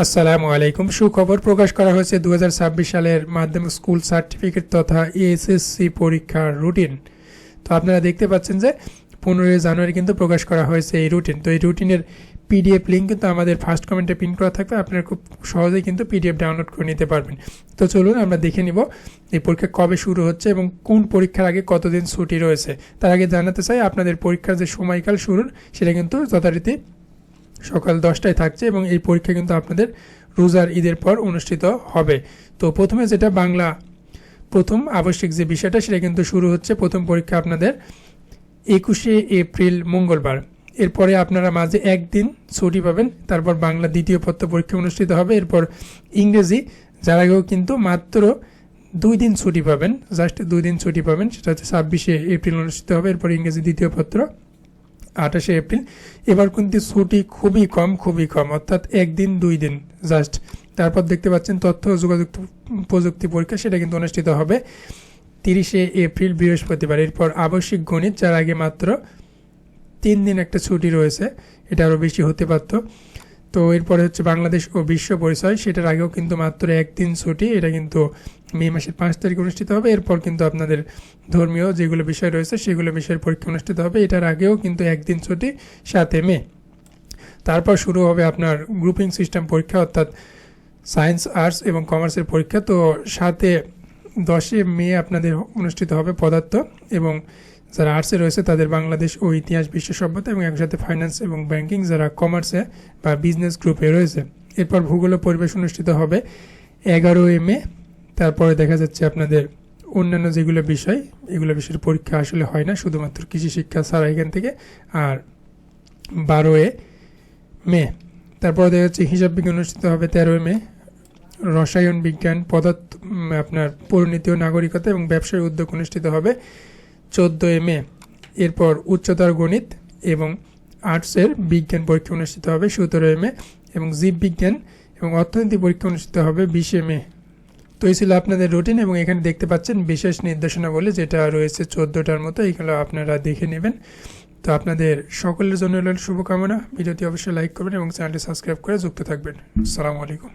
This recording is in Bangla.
আসসালামু আলাইকুম। সুখবর প্রকাশ করা হয়েছে 2026 সালের মাধ্যমিক স্কুল সার্টিফিকেট তথা এসএসসি পরীক্ষার রুটিন। তো আপনারা দেখতে পাচ্ছেন যে 15 জানুয়ারি কিন্তু প্রকাশ করা হয়েছে এই রুটিন। তো এই রুটিনের পিডিএফ লিঙ্ক কিন্তু আমাদের ফার্স্ট কমেন্টে পিন করা থাকবে, আপনারা খুব সহজেই কিন্তু পিডিএফ ডাউনলোড করে নিতে পারবেন। তো চলুন আমরা দেখে নিব এই পরীক্ষা কবে শুরু হচ্ছে এবং কোন পরীক্ষার আগে কতদিন ছুটি রয়েছে। তার আগে জানাতে চাই আপনাদের পরীক্ষার যে সময়কাল শুরুর সেটা কিন্তু যথারীতি সকাল 10টায় থাকছে এবং এই পরীক্ষা কিন্তু আপনাদের রোজার ঈদের পর অনুষ্ঠিত হবে। তো প্রথমে যেটা বাংলা প্রথম আবশ্যিক যে বিষয়টা সেটা কিন্তু শুরু হচ্ছে। প্রথম পরীক্ষা আপনাদের 21শে এপ্রিল মঙ্গলবার। এরপরে আপনারা মাঝে একদিন ছুটি পাবেন, তারপর বাংলা দ্বিতীয় পত্র পরীক্ষা অনুষ্ঠিত হবে। এরপর ইংরেজি যার আগেও কিন্তু মাত্র 2 দিন ছুটি পাবেন, জাস্ট 2 দিন ছুটি পাবেন, সেটা হচ্ছে 26শে এপ্রিল অনুষ্ঠিত হবে। এরপর ইংরেজি দ্বিতীয় পত্র 28শে এপ্রিল। এবার কিন্তু ছুটি খুবই কম, অর্থাৎ 1 দিন 2 দিন জাস্ট। তারপর দেখতে পাচ্ছেন তথ্য ও যোগাযোগ প্রযুক্তি পরীক্ষা, সেটা কিন্তু অনুষ্ঠিত হবে 30শে এপ্রিল বৃহস্পতিবার। এরপর আবশ্যিক গণিত যার আগে মাত্র 3 দিন একটা ছুটি রয়েছে, এটা আরও বেশি হতে পারত। তো এরপরে হচ্ছে বাংলাদেশ ও বিশ্ব পরিচয়, সেটার আগেও কিন্তু মাত্র 1 দিন ছুটি, এটা কিন্তু মে মাসের 5 তারিখে অনুষ্ঠিত হবে। এরপর কিন্তু আপনাদের ধর্মীয় যেগুলো বিষয় রয়েছে সেগুলো বিষয়ের পরীক্ষা অনুষ্ঠিত হবে, এটার আগেও কিন্তু 1 দিন ছুটি 7 মে। তারপর শুরু হবে আপনার গ্রুপিং সিস্টেম পরীক্ষা, অর্থাৎ সায়েন্স, আর্টস এবং কমার্সের পরীক্ষা। তো 10 মে আপনাদের অনুষ্ঠিত হবে পদার্থ, এবং যারা আর্টসে রয়েছে তাদের বাংলাদেশ ও ইতিহাস, বিশ্ব সভ্যতা এবং একসাথে ফাইন্যান্স এবং ব্যাংকিং যারা কমার্সে বা বিজনেস গ্রুপে রয়েছে। এরপর ভূগোল ও পরিবেশ অনুষ্ঠিত হবে 11 মে। তারপরে দেখা যাচ্ছে আপনাদের অন্যান্য যেগুলো বিষয়, এগুলো বিষয়ের পরীক্ষা আসলে হয় না, শুধুমাত্র কৃষি শিক্ষা ছাড়া এখান থেকে। আর 12 মে। তারপরে দেখা যাচ্ছে হিসাব বিজ্ঞান অনুষ্ঠিত হবে 13 মে। রসায়ন বিজ্ঞান, পদার্থ, আপনার পরিণতি ও নাগরিকতা এবং ব্যবসায়ী উদ্যোগ অনুষ্ঠিত হবে 14 মে। এরপর উচ্চতর গণিত এবং আর্টসের বিজ্ঞান পরীক্ষা অনুষ্ঠিত হবে 17 মে, এবং জীববিজ্ঞান এবং অর্থনীতি পরীক্ষা অনুষ্ঠিত হবে 20 মে। তো এই ছিল আপনাদের রুটিন, এবং এখানে দেখতে পাচ্ছেন বিশেষ নির্দেশনা বলে যেটা রয়েছে 14টার মতো, এইগুলো আপনারা দেখে নেবেন। তো আপনাদের সকলের জন্য শুভকামনা। ভিডিওটি অবশ্যই লাইক করবেন এবং চ্যানেলটি সাবস্ক্রাইব করে যুক্ত থাকবেন। আসসালামু আলাইকুম।